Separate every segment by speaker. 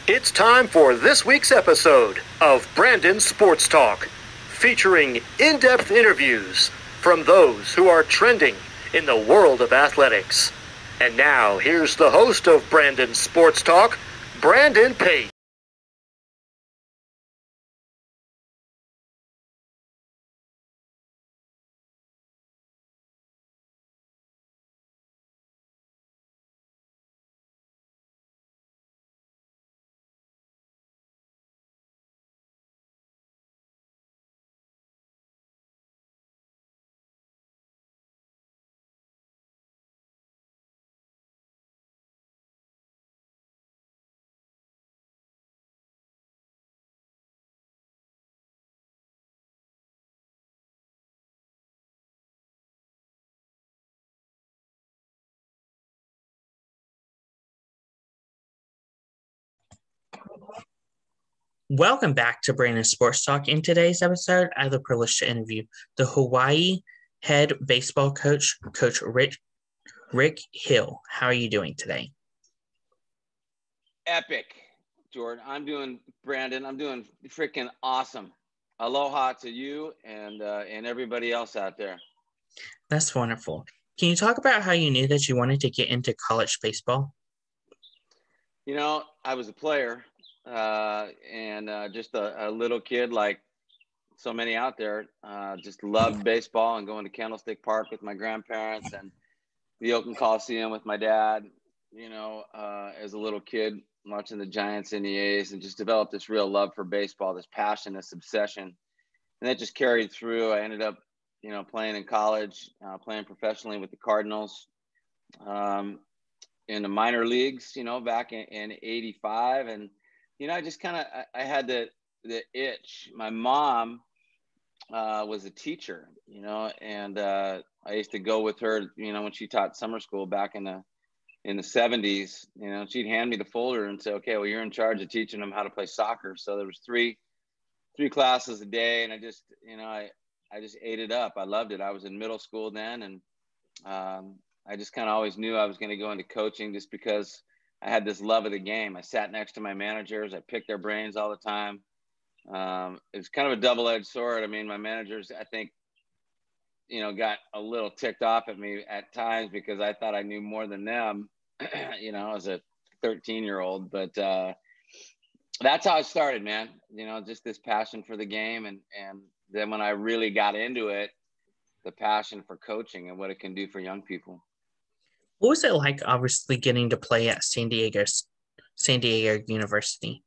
Speaker 1: It's time for this week's episode of Brandon Sports Talk, featuring in-depth interviews from those who are trending in the world of athletics. And now, here's the host of Brandon Sports Talk, Brandon Pate.
Speaker 2: Welcome back to Brandon Sports Talk. In today's episode, I have the privilege to interview the Hawaii head baseball coach, Coach Rick Hill. How are you doing today?
Speaker 3: Epic, Jordan. Brandon, I'm doing freaking awesome. Aloha to you and everybody else out there.
Speaker 2: That's wonderful. Can you talk about how you knew that you wanted to get into college baseball?
Speaker 3: You know, I was a player and just a little kid like so many out there, just loved baseball and going to Candlestick Park with my grandparents and the Oakland Coliseum with my dad, as a little kid watching the Giants and the A's, and just developed this real love for baseball, this passion, this obsession. And that just carried through. I ended up, playing in college, playing professionally with the Cardinals in the minor leagues, back in 85. And, I just I had the itch. My mom was a teacher, and I used to go with her, when she taught summer school back in the 70s, she'd hand me the folder and say, okay, well, you're in charge of teaching them how to play soccer. So there was three classes a day, and I just, I just ate it up. I loved it. I was in middle school then, and I just kind of always knew I was going to go into coaching just because I had this love of the game. I sat next to my managers. I picked their brains all the time. It was kind of a double-edged sword. I mean, my managers, I think, got a little ticked off at me at times because I thought I knew more than them, as a 13-year-old. But that's how it started, man. Just this passion for the game. And then when I really got into it, the passion for coaching and what it can do for young people.
Speaker 2: What was it like, obviously, getting to play at San Diego University?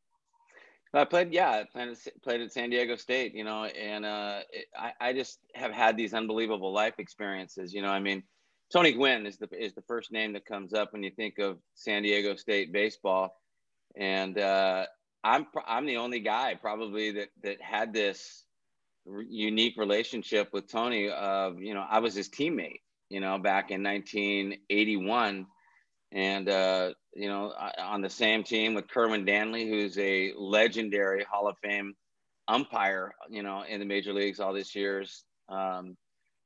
Speaker 3: I played at San Diego State, and I just have had these unbelievable life experiences. Tony Gwynn is the first name that comes up when you think of San Diego State baseball, and I'm the only guy probably that had this unique relationship with Tony. I was his teammate, back in 1981. And, on the same team with Kerwin Danley, who's a legendary Hall of Fame umpire, in the major leagues all these years. Played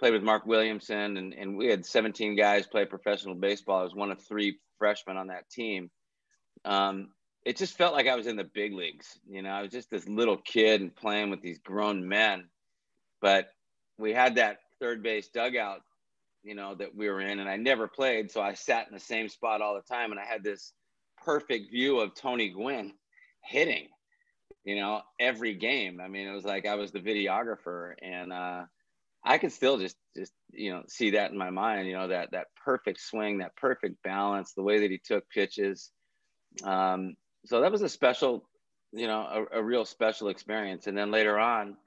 Speaker 3: with Mark Williamson, and we had 17 guys play professional baseball. I was one of 3 freshmen on that team. It just felt like I was in the big leagues. I was just this little kid and playing with these grown men. But we had that third base dugout, that we were in, and I never played. So I sat in the same spot all the time. And I had this perfect view of Tony Gwynn hitting, every game. I mean, it was like I was the videographer, and I could still just, see that in my mind, that perfect swing, that perfect balance, the way that he took pitches. So that was a special, a real special experience. And then later on,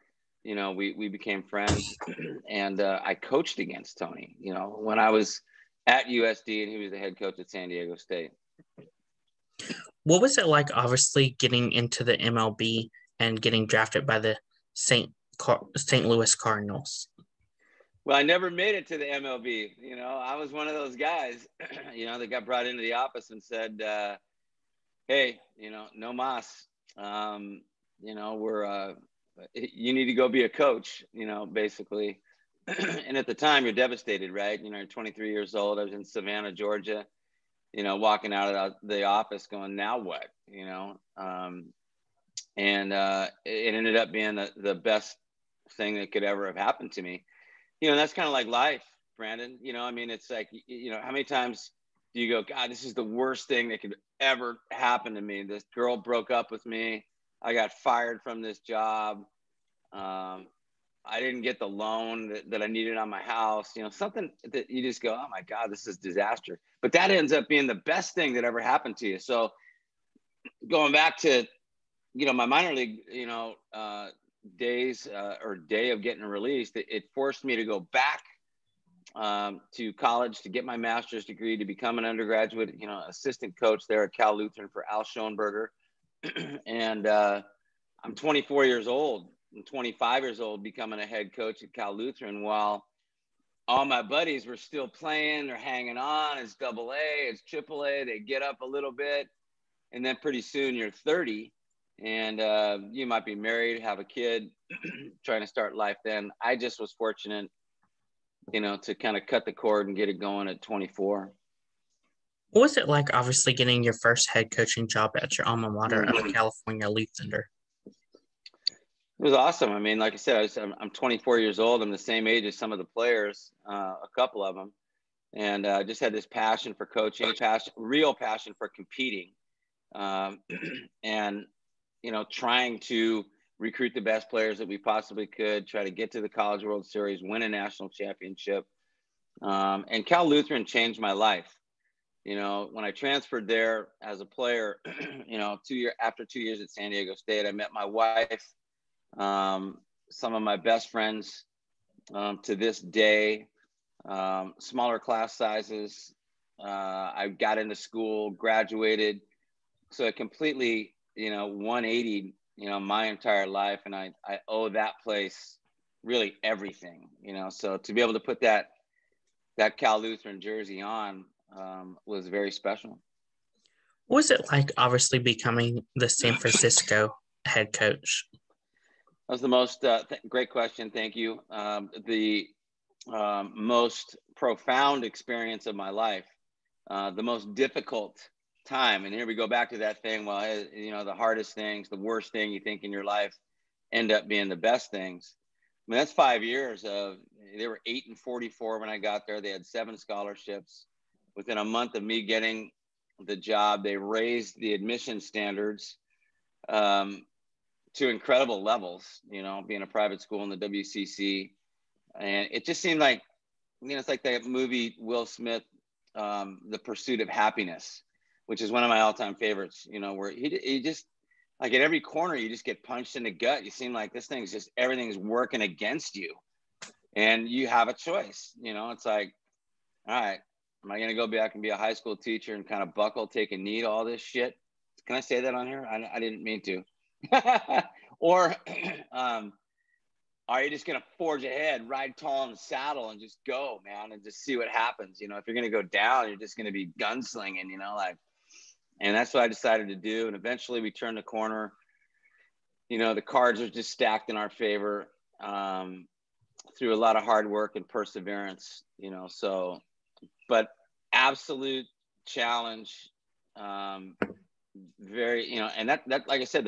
Speaker 3: we became friends, and I coached against Tony, when I was at USD and he was the head coach at San Diego State.
Speaker 2: What was it like, obviously, getting into the MLB and getting drafted by the St. Louis Cardinals?
Speaker 3: Well, I never made it to the MLB. I was one of those guys, that got brought into the office and said, hey, no mas, you need to go be a coach, basically. And at the time, you're devastated, right? You're 23 years old. I was in Savannah, Georgia. walking out of the office going, now what, and it ended up being the best thing that could ever have happened to me. That's kind of like life, Brandon. It's like, how many times do you go, God, this is the worst thing that could ever happen to me. This girl broke up with me. I got fired from this job. I didn't get the loan that I needed on my house, something that you just go, oh my God, this is disaster. But that ends up being the best thing that ever happened to you. So going back to, my minor league, days or day of getting released, it forced me to go back to college to get my master's degree, to become an undergraduate, assistant coach there at Cal Lutheran for Al Schoenberger. And I'm 24 years old. I'm 25 years old, becoming a head coach at Cal Lutheran, while all my buddies were still playing. They're hanging on. It's AA, it's AAA. They get up a little bit, and then pretty soon you're 30, and you might be married, have a kid, trying to start life then. I just was fortunate, to kind of cut the cord and get it going at 24.
Speaker 2: What was it like, obviously, getting your first head coaching job at your alma mater of California Leaf Thunder?
Speaker 3: It was awesome. Like I said, I'm 24 years old. I'm the same age as some of the players, a couple of them. And I just had this passion for coaching, real passion for competing. And, trying to recruit the best players that we possibly could, try to get to the College World Series, win a national championship. And Cal Lutheran changed my life. When I transferred there as a player, after 2 years at San Diego State, I met my wife, some of my best friends to this day, smaller class sizes. I got into school, graduated. So it completely, 180, my entire life. And I owe that place really everything, so to be able to put that Cal Lutheran jersey on was very special.
Speaker 2: What was it like, obviously, becoming the San Francisco head coach?
Speaker 3: That was the most great question. Thank you. The most profound experience of my life, the most difficult time. And here we go back to that thing. Well, the hardest things, the worst thing you think in your life end up being the best things. That's 5 years of, they were 8-44 when I got there. They had 7 scholarships. Within a month of me getting the job, they raised the admission standards to incredible levels, being a private school in the WCC. And it just seemed like, it's like that movie, Will Smith, The Pursuit of Happiness, which is one of my all-time favorites, where he just, like at every corner, you just get punched in the gut. You seem like this thing's just, everything's working against you. And you have a choice, it's like, all right, am I going to go back and be a high school teacher and kind of buckle, take a knee to all this shit? Can I say that on here? I didn't mean to. Or are you just going to forge ahead, ride tall in the saddle and just go, man, and just see what happens? If you're going to go down, you're just going to be gunslinging, and that's what I decided to do. And eventually we turned the corner. The cards are just stacked in our favor through a lot of hard work and perseverance, so, but absolute challenge, very, and that, like I said,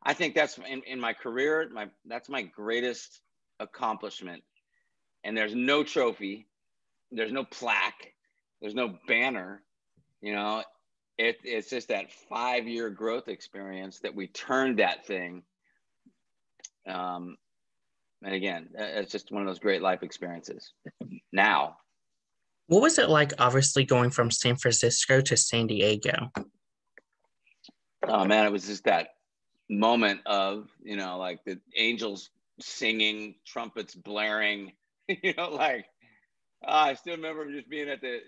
Speaker 3: I think that's in my career, that's my greatest accomplishment. And there's no trophy, there's no plaque, there's no banner, it's just that 5-year growth experience that we turned that thing. And again, it's just one of those great life experiences now.
Speaker 2: What was it like, obviously, going from San Francisco to San Diego?
Speaker 3: Oh man, it was just that moment of, like the angels singing, trumpets blaring, I still remember just being at the,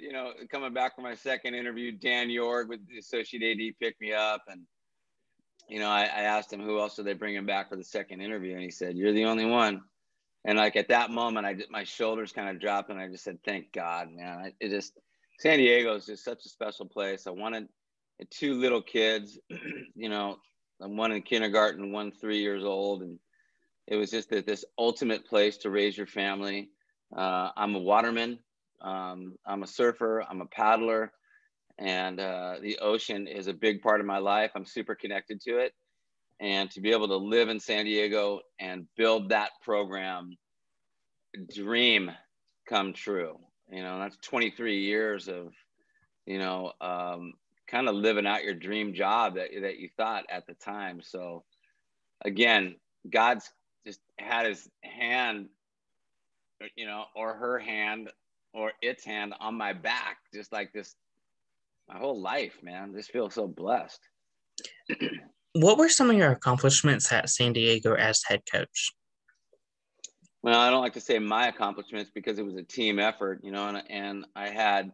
Speaker 3: coming back from my second interview. Dan York with the associate AD picked me up, and, I asked him who else are they bringing back for the second interview, and he said, "You're the only one." And like at that moment, my shoulders kind of dropped, and I just said, "Thank God, man." San Diego is just such a special place. I wanted 2 little kids, one in kindergarten, one 3 years old, and it was just this ultimate place to raise your family. I'm a waterman, I'm a surfer, I'm a paddler, and the ocean is a big part of my life. I'm super connected to it. And to be able to live in San Diego and build that program, dream come true. You know, that's 23 years of, you know, kind of living out your dream job that you thought at the time. So again, God's just had his hand, you know, or her hand or its hand on my back, just like this, my whole life, man. Just feel so blessed.
Speaker 2: What were some of your accomplishments at San Diego as head coach?
Speaker 3: Well, I don't like to say my accomplishments because it was a team effort, you know, and I had,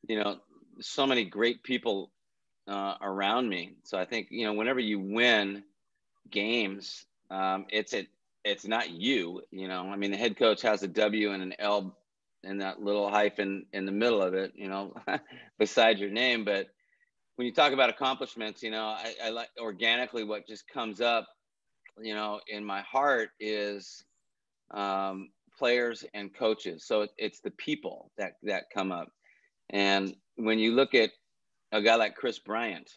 Speaker 3: you know, so many great people around me. So I think, you know, whenever you win games, it's not you, you know. I mean, the head coach has a W and an L and that little hyphen in the middle of it, you know, beside your name. But when you talk about accomplishments, you know, I like organically what just comes up, you know, in my heart is players and coaches. So it's the people that come up. And when you look at a guy like Chris Bryant,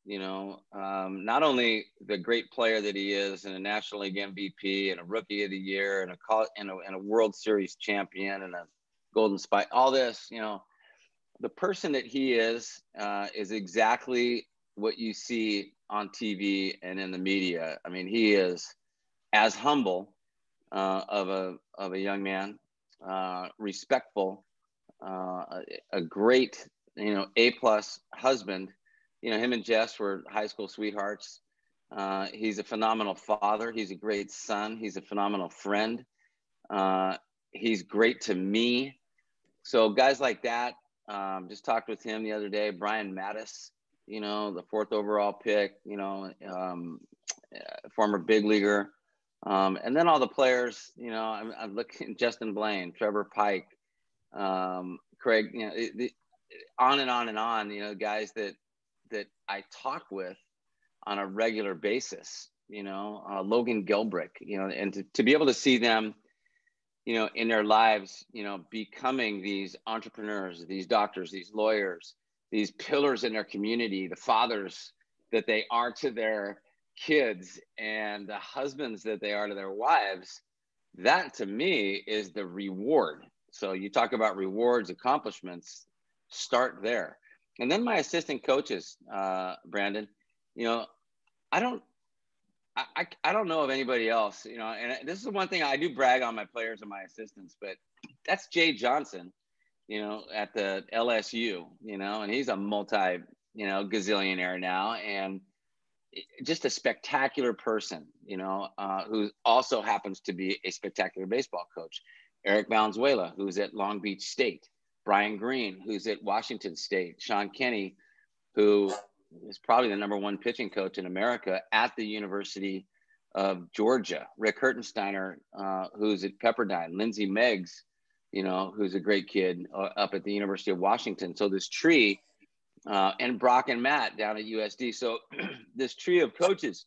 Speaker 3: you know, not only the great player that he is and a National League MVP and a Rookie of the Year and a World Series champion and a Golden Spike, all this, you know, the person that he is exactly what you see on TV and in the media. I mean, he is as humble of a young man, respectful, a great, you know, A+ husband. You know, him and Jess were high school sweethearts. He's a phenomenal father. He's a great son. He's a phenomenal friend. He's great to me. So guys like that, just talked with him the other day. Brian Mattis, you know, the 4th overall pick, you know, former big leaguer. And then all the players, you know, I'm looking, Justin Blaine, Trevor Pike, Craig, you know, on and on and on, you know, guys that I talk with on a regular basis, you know, Logan Gilbrick, you know, and to be able to see them, you know, in their lives, you know, becoming these entrepreneurs, these doctors, these lawyers, these pillars in their community, the fathers that they are to their kids and the husbands that they are to their wives, that to me is the reward. So you talk about rewards, accomplishments, start there. And then my assistant coaches, Brandon, you know, I don't know of anybody else, you know, and this is one thing I do brag on my players and my assistants, but that's Jay Johnson, you know, at the LSU, you know, and he's a multi, you know, gazillionaire now, and just a spectacular person, you know, who also happens to be a spectacular baseball coach. Eric Valenzuela, who's at Long Beach State. Brian Green, who's at Washington State. Sean Kenny, who is probably the #1 pitching coach in America at the University of Georgia. Rick Hertensteiner, who's at Pepperdine. Lindsey Meggs, you know, who's a great kid up at the University of Washington. So this tree, and Brock and Matt down at USD. So this tree of coaches,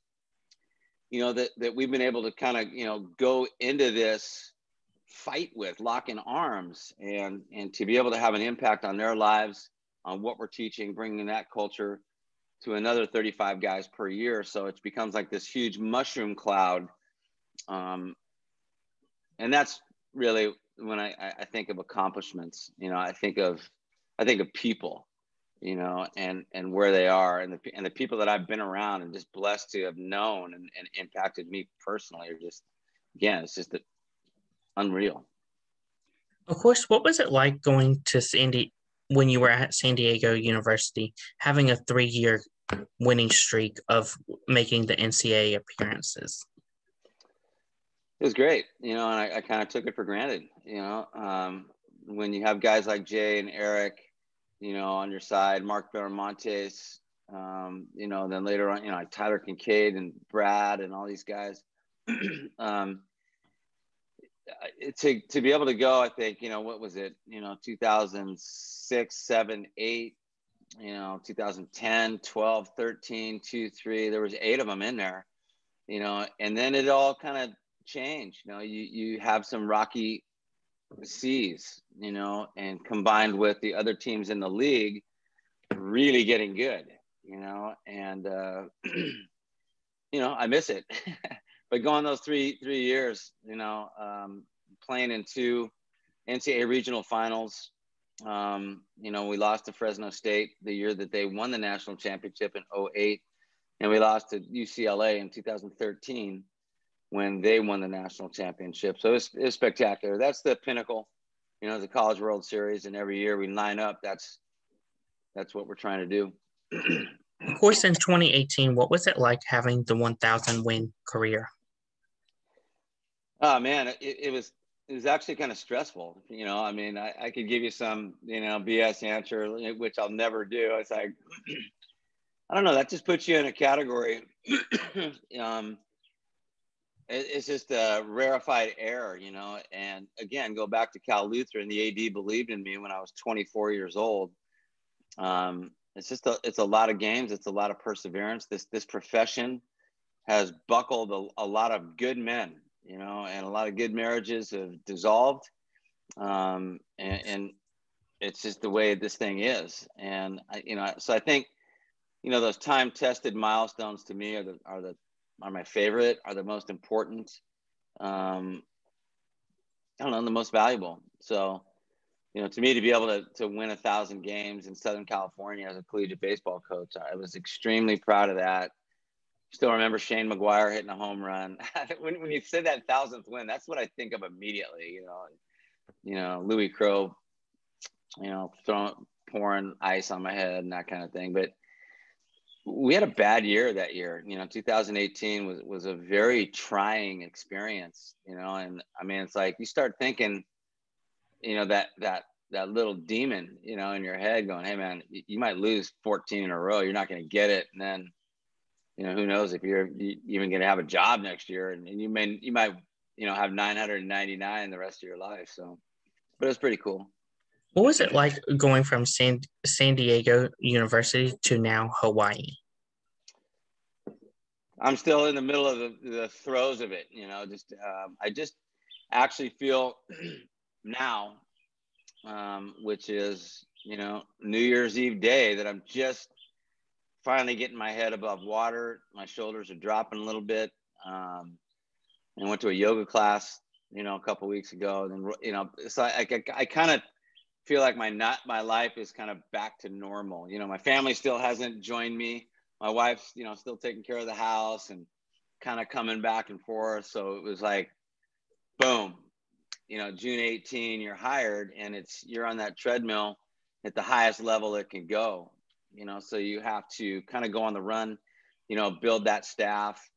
Speaker 3: you know, that we've been able to kind of, you know, go into this fight with, lock in arms, and to be able to have an impact on their lives, on what we're teaching, bringing that culture to another 35 guys per year. So it becomes like this huge mushroom cloud. And that's really when I think of accomplishments, you know, I think of people, you know, and where they are, and the people that I've been around and just blessed to have known and impacted me personally are just, again, it's just unreal.
Speaker 2: Of course, what was it like going to when you were at San Diego University, having a 3-year winning streak of making the NCAA appearances?
Speaker 3: It was great, you know, and I kind of took it for granted, you know, when you have guys like Jay and Eric, you know, on your side, Mark Baramontes, you know, then later on, you know, Tyler Kincaid and Brad and all these guys. To be able to go, I think, you know, what was it, you know, 2006, 7, 8, you know, 2010, 12, 13, 2, 3, there was 8 of them in there, you know, and then it all kind of changed. You know, you have some rocky seas, you know, and combined with the other teams in the league, really getting good, and I miss it. But going those three years, playing in 2 NCAA regional finals, we lost to Fresno State the year that they won the national championship in 2008, and we lost to UCLA in 2013 when they won the national championship. So it was spectacular. That's the pinnacle, the College World Series, and every year we line up. That's what we're trying to do.
Speaker 2: Of course, in 2018, what was it like having the 1,000 win career?
Speaker 3: Oh man, it was actually kind of stressful. I could give you some, BS answer, which I'll never do. It's like, I don't know, that just puts you in a category. It's just a rarefied air, and again, go back to Cal Lutheran. The AD believed in me when I was 24 years old. It's a lot of games. It's a lot of perseverance. This profession has buckled a lot of good men, and a lot of good marriages have dissolved. And it's just the way this thing is. And so I think, those time-tested milestones to me are my favorite, are the most important. I don't know, the most valuable. So, to me, to be able to win 1,000 games in Southern California as a collegiate baseball coach, I was extremely proud of that. Still remember Shane McGuire hitting a home run. when you say that 1,000th win, that's what I think of immediately. Louis Crow, pouring ice on my head and that kind of thing. But we had a bad year that year. 2018 was a very trying experience. And I mean, it's like you start thinking, that little demon, in your head going, hey man, you might lose 14 in a row. You're not going to get it. And then, who knows if you're even going to have a job next year, and you might, have 999 the rest of your life. So, but it was pretty cool.
Speaker 2: What was it like going from San Diego University to now Hawaii?
Speaker 3: I'm still in the middle of the throes of it. I just actually feel now, which is, New Year's Eve day, that I'm just finally getting my head above water. My shoulders are dropping a little bit. I went to a yoga class, a couple of weeks ago. And, so I kind of feel like my life is kind of back to normal. My family still hasn't joined me. My wife's, still taking care of the house and kind of coming back and forth. So it was like, boom, June 18, you're hired, and you're on that treadmill at the highest level it can go. So you have to kind of go on the run, build that staff,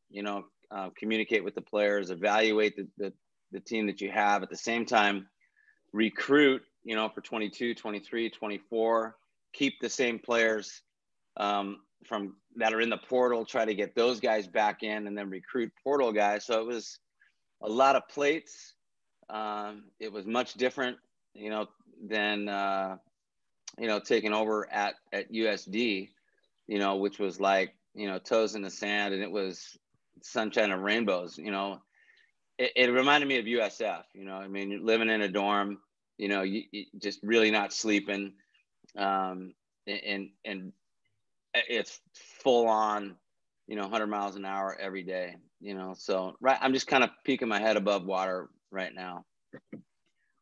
Speaker 3: communicate with the players, evaluate the team that you have, at the same time recruit, for 22, 23, 24, keep the same players from that are in the portal, try to get those guys back in, and then recruit portal guys. So it was a lot of plates. It was much different, than taking over at USD, which was like, toes in the sand, and it was sunshine and rainbows. It reminded me of USF. I mean, you're living in a dorm, you just really not sleeping, and it's full on, 100 miles an hour every day. So right, I'm just kind of peeking my head above water right now.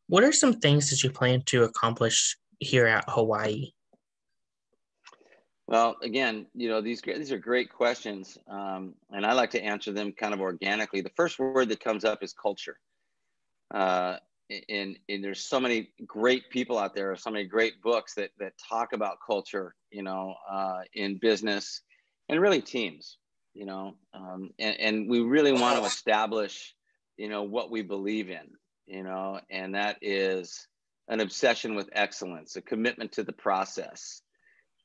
Speaker 2: What are some things that you plan to accomplish here at Hawaii?
Speaker 3: Well, again, these are great questions, and I like to answer them kind of organically. The first word that comes up is culture. And there's so many great people out there, so many great books that talk about culture, in business and really teams, and we really want to establish, what we believe in, and that is an obsession with excellence, a commitment to the process.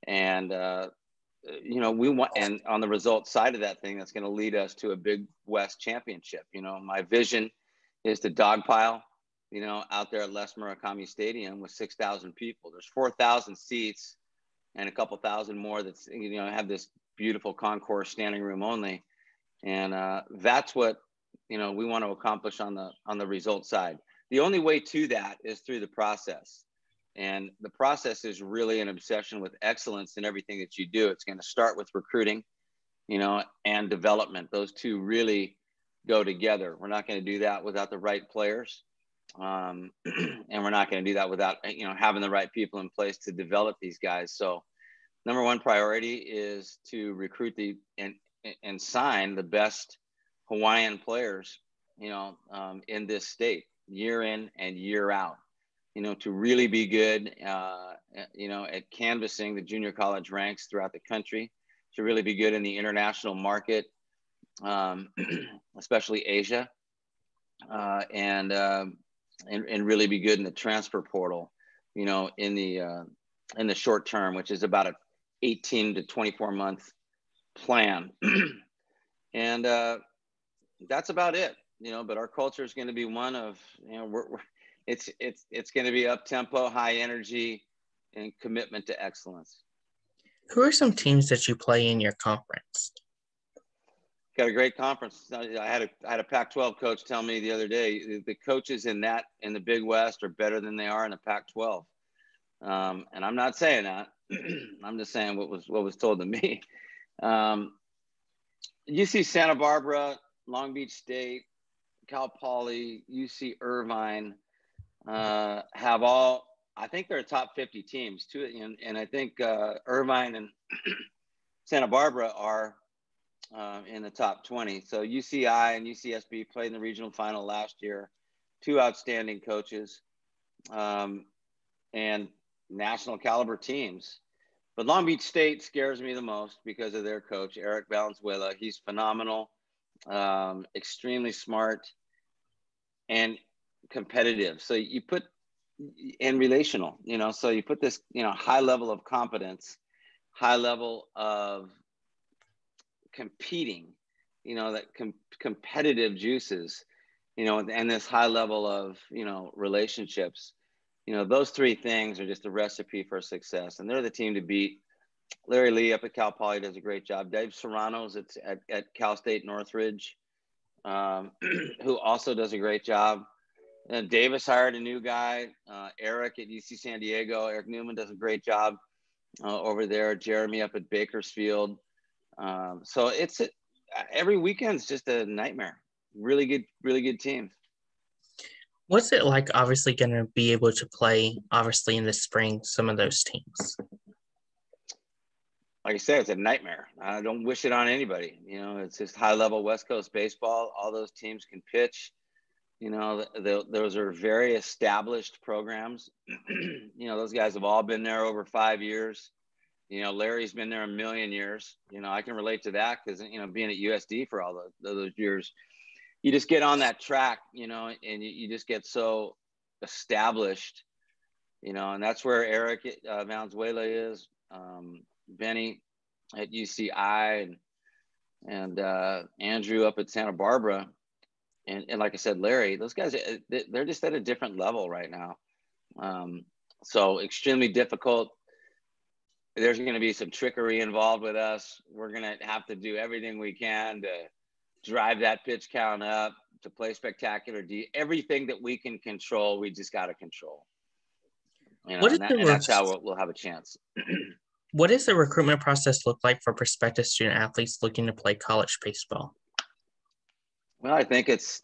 Speaker 3: And, we want, and on the results side of that thing, that's going to lead us to a Big West championship. My vision is to dogpile, out there at Les Murakami Stadium with 6,000 people. There's 4,000 seats and a couple thousand more that's, have this beautiful concourse standing room only. And that's what, we want to accomplish on the result side. The only way to that is through the process. And the process is really an obsession with excellence in everything that you do. It's going to start with recruiting, and development. Those two really go together. We're not going to do that without the right players. And we're not going to do that without, having the right people in place to develop these guys. So number one priority is to recruit and sign the best Hawaiian players, in this state, year in and year out, to really be good, at canvassing the junior college ranks throughout the country, to really be good in the international market, especially Asia, and really be good in the transfer portal, in the short term, which is about a 18 to 24 month plan. And that's about it, but our culture is going to be one of, it's going to be up tempo, high energy, and commitment to excellence.
Speaker 2: Who are some teams that you play in your conference?
Speaker 3: Got a great conference. I had a Pac-12 coach tell me the other day, the coaches in the Big West are better than they are in the Pac-12. And I'm not saying that. I'm just saying what was told to me. UC Santa Barbara, Long Beach State, Cal Poly, UC Irvine have all, I think they're top 50 teams too. And I think Irvine and Santa Barbara are in the top 20. So UCI and UCSB played in the regional final last year. Two outstanding coaches and national caliber teams. But Long Beach State scares me the most because of their coach, Eric Valenzuela. He's phenomenal, extremely smart, and competitive. So you put, and relational, so you put this, high level of competence, high level of competing, that competitive juices, and this high level of, relationships. Those three things are just a recipe for success, and they're the team to beat. Larry Lee up at Cal Poly does a great job. Dave Serrano's at Cal State Northridge, who also does a great job. And Davis hired a new guy, Eric at UC San Diego. Eric Newman does a great job over there. Jeremy up at Bakersfield. So it's every weekend's just a nightmare. Really good teams.
Speaker 2: What's it like, obviously, going to be able to play, obviously, in the spring, some of those teams?
Speaker 3: Like I said, it's a nightmare. I don't wish it on anybody. It's just high-level West Coast baseball. All those teams can pitch. Those are very established programs. Those guys have all been there over 5 years. Larry's been there a million years. I can relate to that because, being at USD for all those years, you just get on that track, and you just get so established, and that's where Eric Valenzuela is, Benny at UCI, and Andrew up at Santa Barbara. And like I said, Larry, those guys, they're just at a different level right now. So extremely difficult. There's going to be some trickery involved with us. We're going to have to do everything we can to drive that pitch count up, to play spectacular D. Everything that we can control, we just got to control. And that's how we'll have a chance.
Speaker 2: What does the recruitment process look like for prospective student athletes looking to play college baseball?
Speaker 3: Well, I think it's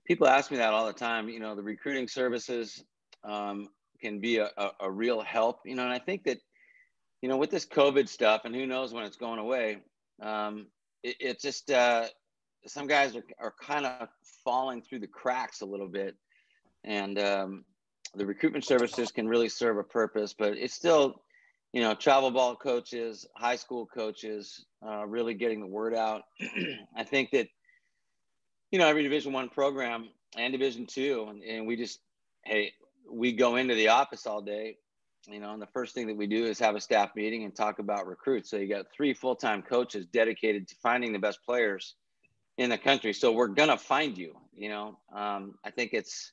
Speaker 3: people ask me that all the time. The recruiting services can be a real help. And I think that, with this COVID stuff, and who knows when it's going away, it's just some guys are kind of falling through the cracks a little bit, and the recruitment services can really serve a purpose. But it's still, travel ball coaches, high school coaches, really getting the word out. I think that, every Division I program and Division II, and we go into the office all day, and the first thing that we do is have a staff meeting and talk about recruits. So you got 3 full-time coaches dedicated to finding the best players in the country. So we're going to find you, I think it's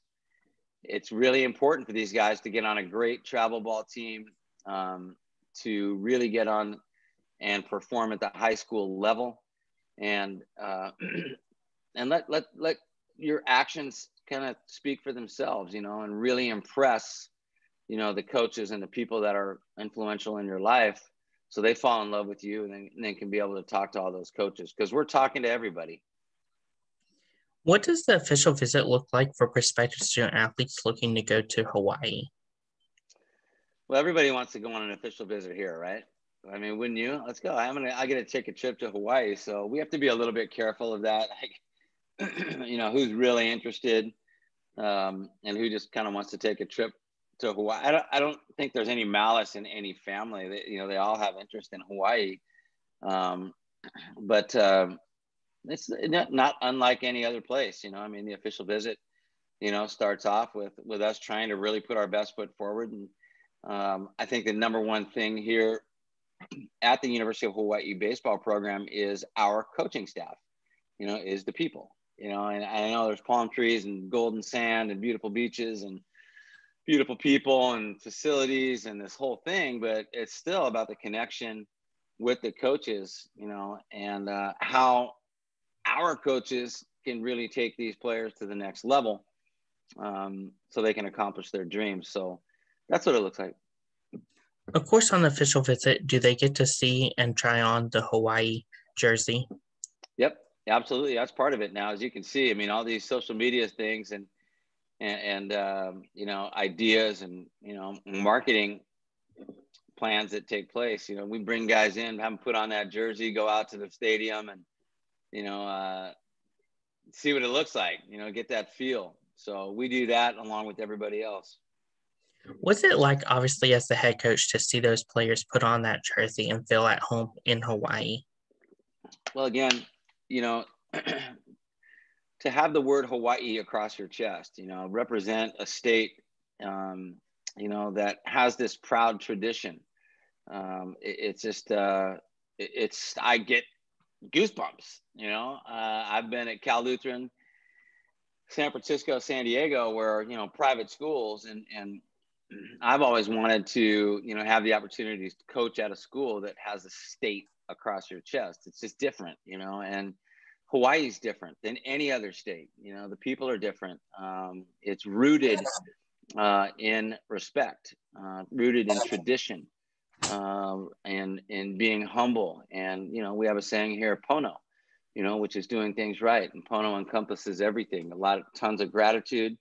Speaker 3: really important for these guys to get on a great travel ball team, to really get on and perform at the high school level, and let your actions kind of speak for themselves, and really impress the coaches and the people that are influential in your life, so they fall in love with you, and then can be able to talk to all those coaches, because we're talking to everybody.
Speaker 2: What does the official visit look like for prospective student athletes looking to go to Hawaii?
Speaker 3: Well, everybody wants to go on an official visit here, right? I mean, wouldn't you? Let's go. I get to take a trip to Hawaii, so we have to be a little bit careful of that. Who's really interested, and who just kind of wants to take a trip to Hawaii. I don't think there's any malice in any family. They all have interest in Hawaii, but it's not unlike any other place. I mean, the official visit, starts off with us trying to really put our best foot forward. And I think the number one thing here at the University of Hawaii baseball program is our coaching staff, is the people, and I know there's palm trees and golden sand and beautiful beaches and beautiful people and facilities and this whole thing, but it's still about the connection with the coaches, and how our coaches can really take these players to the next level, so they can accomplish their dreams. So that's what it looks like.
Speaker 2: Of course, on the official visit, do they get to see and try on the Hawaii jersey?
Speaker 3: Yep, absolutely. That's part of it now. As you can see, I mean, all these social media things and ideas and, marketing plans that take place. We bring guys in, have them put on that jersey, go out to the stadium and, see what it looks like, get that feel. So we do that along with everybody else.
Speaker 2: What's it like, obviously, as the head coach, to see those players put on that jersey and feel at home in Hawaii?
Speaker 3: Well, again, to have the word Hawaii across your chest, represent a state, that has this proud tradition. It's just, I get goosebumps, I've been at Cal Lutheran, San Francisco, San Diego, where, private schools, and I've always wanted to, have the opportunity to coach at a school that has a state across your chest. It's just different, and Hawaii's different than any other state. The people are different. It's rooted in respect, rooted in tradition, and in being humble. And, we have a saying here, Pono, which is doing things right. And Pono encompasses everything. Tons of gratitude,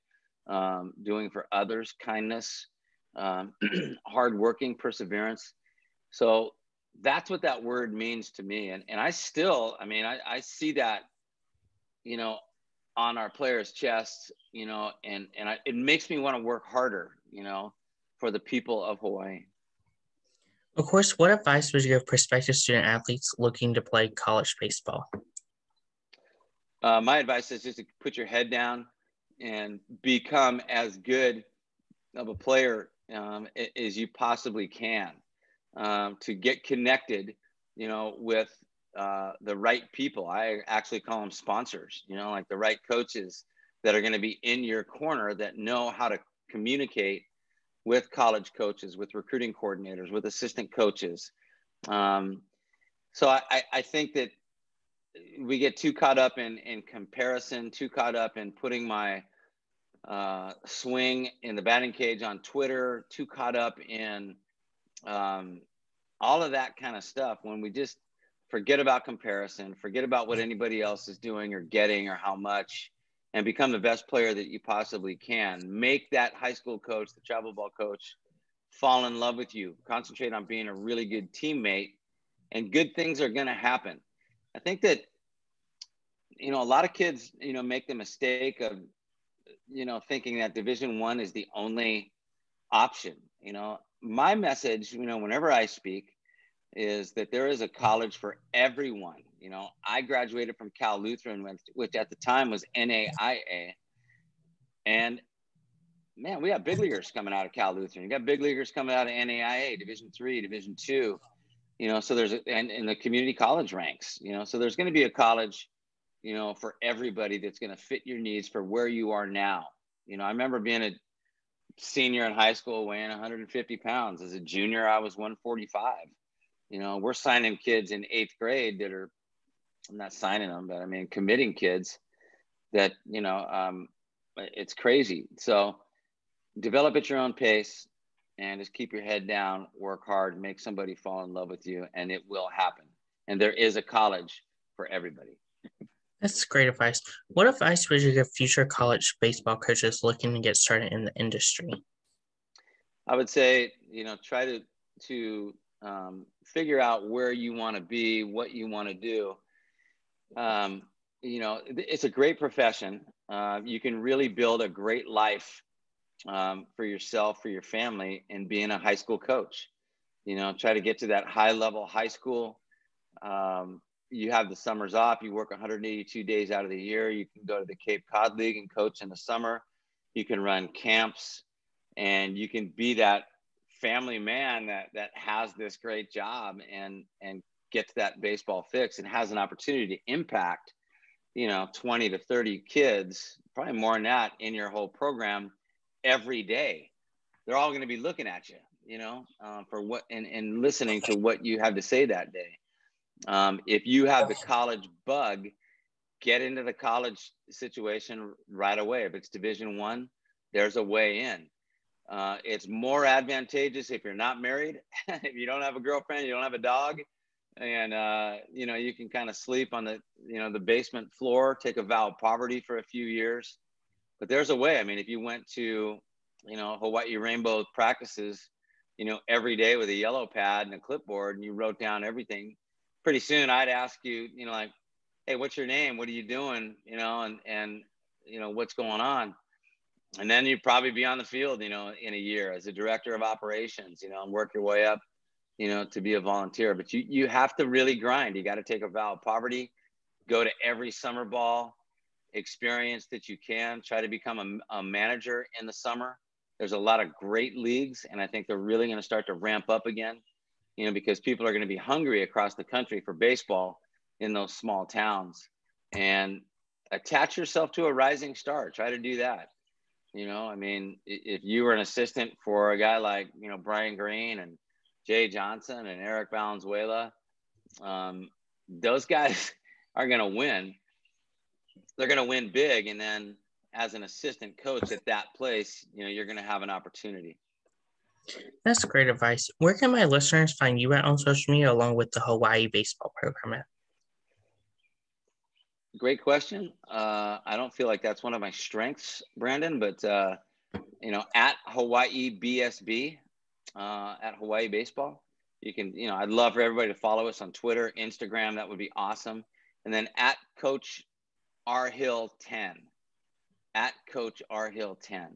Speaker 3: doing for others, kindness, hardworking, perseverance. So that's what that word means to me. And I still, I see that, on our players' chests, it makes me want to work harder, for the people of Hawaii.
Speaker 2: Of course, what advice would you give prospective student athletes looking to play college baseball?
Speaker 3: My advice is just to put your head down and become as good of a player as you possibly can, to get connected, with the right people. I actually call them sponsors, like the right coaches that are going to be in your corner, that know how to communicate with college coaches, with recruiting coordinators, with assistant coaches. So I think that we get too caught up in comparison, too caught up in putting my swing in the batting cage on Twitter, too caught up in all of that kind of stuff, when we just forget about comparison, forget about what anybody else is doing or getting or how much, and become the best player that you possibly can. Make that high school coach, the travel ball coach, fall in love with you. Concentrate on being a really good teammate, and good things are going to happen. I think that, a lot of kids, make the mistake of, thinking that Division I is the only option. My message, whenever I speak, is that there is a college for everyone. I graduated from Cal Lutheran, which at the time was NAIA. And man, we got big leaguers coming out of Cal Lutheran. You got big leaguers coming out of NAIA, Division III, Division II. So there's, and in the community college ranks, so there's going to be a college, for everybody that's going to fit your needs for where you are now. I remember being a senior in high school weighing 150 pounds. As a junior, I was 145. We're signing kids in 8th grade that are, I'm not signing them, but committing kids that, it's crazy. So develop at your own pace, and just keep your head down, work hard, make somebody fall in love with you, and it will happen. And there is a college for everybody.
Speaker 2: That's great advice. What advice would you give future college baseball coaches looking to get started in the industry?
Speaker 3: I would say, try to figure out where you want to be, what you want to do. It's a great profession. You can really build a great life for yourself, for your family, and being a high school coach. Try to get to that high level high school. You have the summers off. You work 182 days out of the year. You can go to the Cape Cod League and coach in the summer. You can run camps, and you can be that family man that has this great job and get to that baseball fix and has an opportunity to impact, 20 to 30 kids, probably more than that, in your whole program every day. They're all going to be looking at you, for what and listening to what you have to say that day. If you have the college bug, get into the college situation right away. If it's Division I, there's a way in. It's more advantageous if you're not married, if you don't have a girlfriend, you don't have a dog, and you can kind of sleep on the basement floor, take a vow of poverty for a few years. But there's a way. I mean, if you went to Hawaii Rainbow practices every day with a yellow pad and a clipboard, and you wrote down everything, pretty soon I'd ask you, like, hey, what's your name? What are you doing? And what's going on? And then you'd probably be on the field, in a year as a director of operations, and work your way up, to be a volunteer. But you have to really grind. You got to take a vow of poverty, go to every summer ball experience that you can, try to become a manager in the summer. There's a lot of great leagues, and I think they're really going to start to ramp up again, because people are going to be hungry across the country for baseball in those small towns. And attach yourself to a rising star. Try to do that. If you were an assistant for a guy like, Brian Green and Jay Johnson and Eric Valenzuela, those guys are going to win. They're going to win big. And then as an assistant coach at that place, you're going to have an opportunity.
Speaker 2: That's great advice. Where can my listeners find you at on social media along with the Hawaii baseball program at?
Speaker 3: Great question. I don't feel like that's one of my strengths, Brandon, but, at Hawaii BSB, at Hawaii Baseball, you can, I'd love for everybody to follow us on Twitter, Instagram. That would be awesome. And then at Coach R Hill 10, at Coach R Hill 10.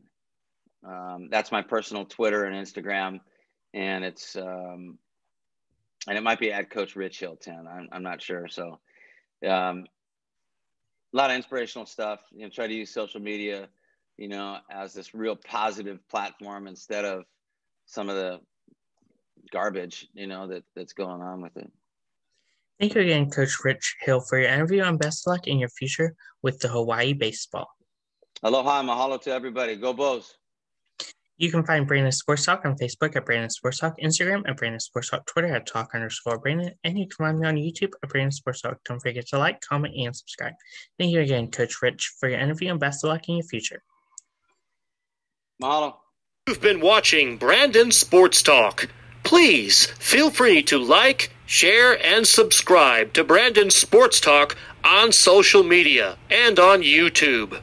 Speaker 3: That's my personal Twitter and Instagram. And it's, and it might be at Coach Rich Hill 10. I'm not sure. So, a lot of inspirational stuff. Try to use social media, as this real positive platform instead of some of the garbage, that's going on with it.
Speaker 2: Thank you again, Coach Rich Hill, for your interview, and best of luck in your future with the Hawaii baseball.
Speaker 3: Aloha, mahalo to everybody. Go Bows.
Speaker 2: You can find Brandon Sports Talk on Facebook at Brandon Sports Talk, Instagram at Brandon Sports Talk, Twitter at Talk_Brandon, and you can find me on YouTube at Brandon Sports Talk. Don't forget to like, comment, and subscribe. Thank you again, Coach Rich, for your interview, and best of luck in your future.
Speaker 3: Mahalo.
Speaker 1: You've been watching Brandon Sports Talk. Please feel free to like, share, and subscribe to Brandon Sports Talk on social media and on YouTube.